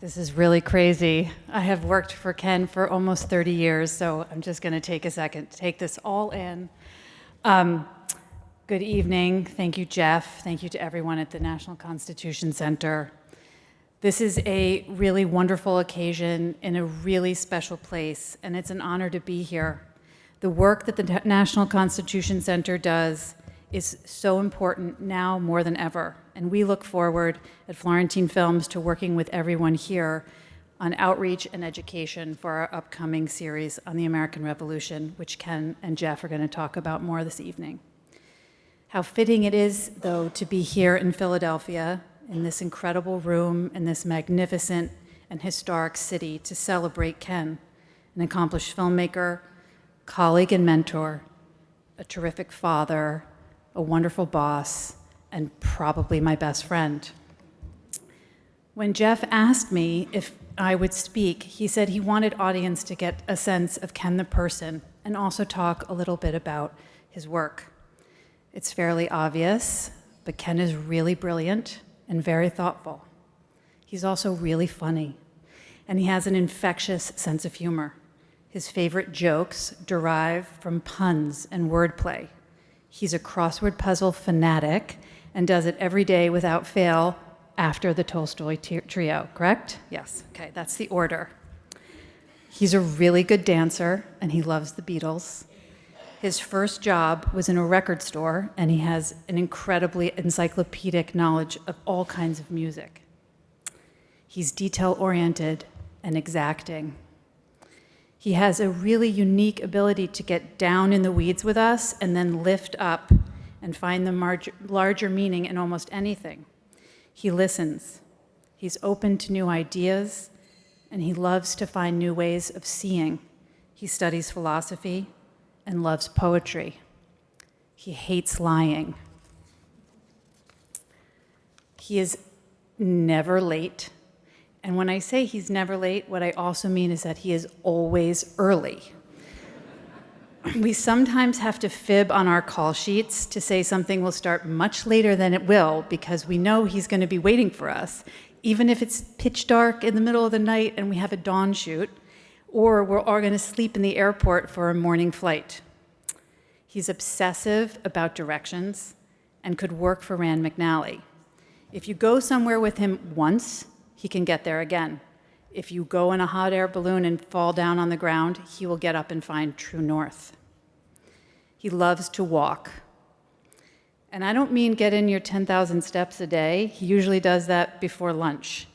This is really crazy. I have worked for Ken for almost 30 years, so I'm just going to take a second to take this all in. Good evening. Thank you, Jeff. Thank you to everyone at the National Constitution Center. This is a really wonderful occasion in a really special place, and it's an honor to be here. The work that the National Constitution Center does is so important now more than ever, and we look forward at Florentine Films to working with everyone here on outreach and education for our upcoming series on the American Revolution, which Ken and Jeff are going to talk about more this evening. How fitting it is, though, to be here in Philadelphia, in this incredible room, in this magnificent and historic city, to celebrate Ken, an accomplished filmmaker, colleague and mentor, a terrific father, a wonderful boss, and probably my best friend. When Jeff asked me if I would speak, he said he wanted audience to get a sense of Ken the person and also talk a little bit about his work. It's fairly obvious, but Ken is really brilliant and very thoughtful. He's also really funny, and he has an infectious sense of humor. His favorite jokes derive from puns and wordplay. He's a crossword puzzle fanatic and does it every day without fail after the Tolstoy trio, correct? Yes, okay, that's the order. He's a really good dancer, and he loves the Beatles. His first job was in a record store, and he has an incredibly encyclopedic knowledge of all kinds of music. He's detail-oriented and exacting. He has a really unique ability to get down in the weeds with us and then lift up and find the larger meaning in almost anything. He listens. He's open to new ideas, and he loves to find new ways of seeing. He studies philosophy and loves poetry. He hates lying. He is never late. And when I say he's never late, what I also mean is that he is always early. We sometimes have to fib on our call sheets to say something will start much later than it will because we know he's going to be waiting for us, even if it's pitch dark in the middle of the night and we have a dawn shoot, or we're all going to sleep in the airport for a morning flight. He's obsessive about directions and could work for Rand McNally. If you go somewhere with him once, he can get there again. If you go in a hot air balloon and fall down on the ground, he will get up and find true north. He loves to walk. And I don't mean get in your 10,000 steps a day. He usually does that before lunch.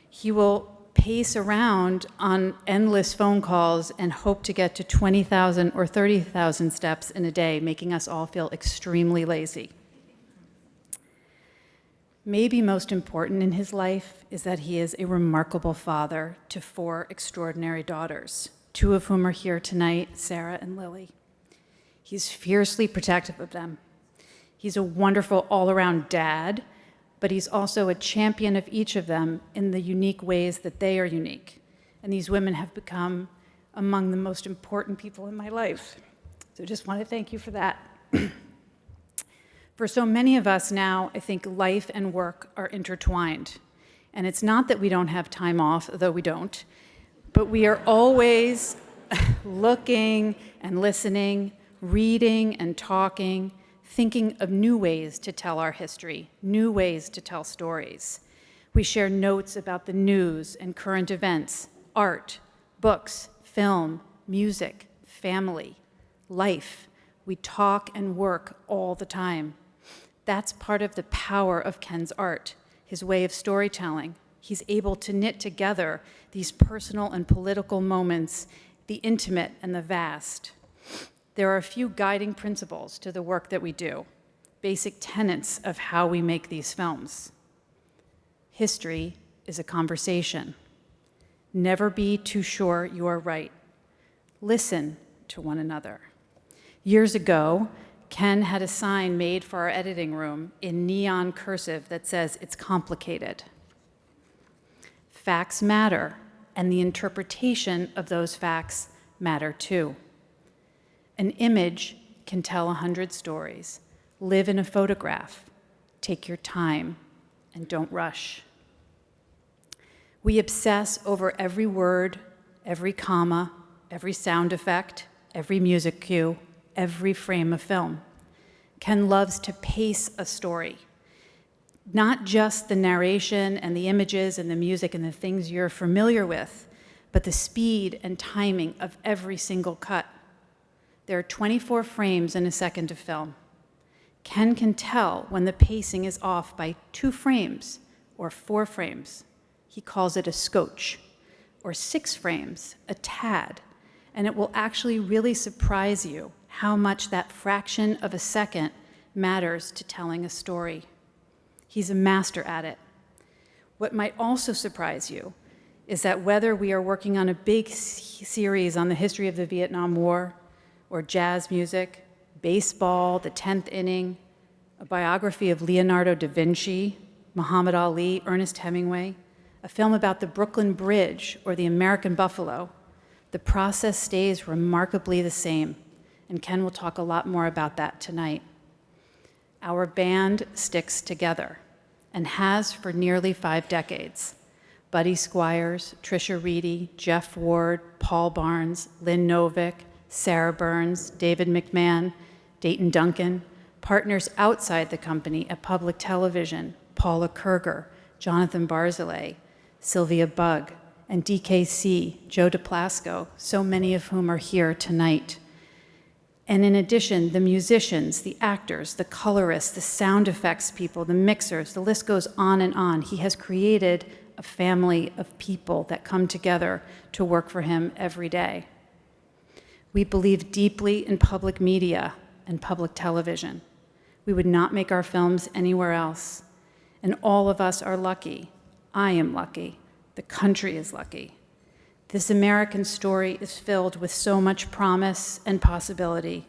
He will pace around on endless phone calls and hope to get to 20,000 or 30,000 steps in a day, making us all feel extremely lazy. Maybe most important in his life is that he is a remarkable father to 4 extraordinary daughters, 2 of whom are here tonight, Sarah and Lily. He's fiercely protective of them. He's a wonderful all-around dad, but he's also a champion of each of them in the unique ways that they are unique. And these women have become among the most important people in my life. So I just want to thank you for that. For so many of us now, I think life and work are intertwined. And it's not that we don't have time off, though we don't, but we are always looking and listening, reading and talking, thinking of new ways to tell our history, new ways to tell stories. We share notes about the news and current events, art, books, film, music, family, life. We talk and work all the time. That's part of the power of Ken's art, his way of storytelling. He's able to knit together these personal and political moments, the intimate and the vast. There are a few guiding principles to the work that we do, basic tenets of how we make these films. History is a conversation. Never be too sure you are right. Listen to one another. Years ago, Ken had a sign made for our editing room in neon cursive that says, "It's complicated." Facts matter, and the interpretation of those facts matter too. An image can tell 100 stories. Live in a photograph. Take your time, and don't rush. We obsess over every word, every comma, every sound effect, every music cue, every frame of film. Ken loves to pace a story, not just the narration and the images and the music and the things you're familiar with, but the speed and timing of every single cut. There are 24 frames in a second of film. Ken can tell when the pacing is off by 2 frames or 4 frames. He calls it a scotch, or 6 frames, a tad, and it will actually really surprise you how much that fraction of a second matters to telling a story. He's a master at it. What might also surprise you is that whether we are working on a big series on the history of the Vietnam War, or jazz music, baseball, the 10th inning, a biography of Leonardo da Vinci, Muhammad Ali, Ernest Hemingway, a film about the Brooklyn Bridge or the American buffalo, the process stays remarkably the same, and Ken will talk a lot more about that tonight. Our band sticks together and has for nearly 5 decades. Buddy Squires, Trisha Reedy, Jeff Ward, Paul Barnes, Lynn Novick, Sarah Burns, David McMahon, Dayton Duncan, partners outside the company at public television, Paula Kerger, Jonathan Barzilay, Sylvia Bugg, and DKC, Joe DePlasco, so many of whom are here tonight. And in addition, the musicians, the actors, the colorists, the sound effects people, the mixers, the list goes on and on. He has created a family of people that come together to work for him every day. We believe deeply in public media and public television. We would not make our films anywhere else. And all of us are lucky. I am lucky. The country is lucky. This American story is filled with so much promise and possibility,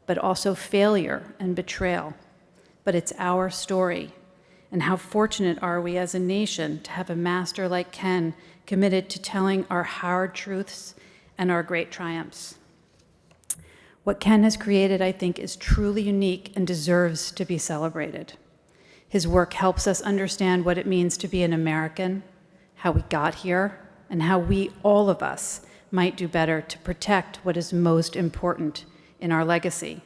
but also failure and betrayal. But it's our story. And how fortunate are we as a nation to have a master like Ken committed to telling our hard truths and our great triumphs. What Ken has created, I think, is truly unique and deserves to be celebrated. His work helps us understand what it means to be an American, how we got here, and how we, all of us, might do better to protect what is most important in our legacy.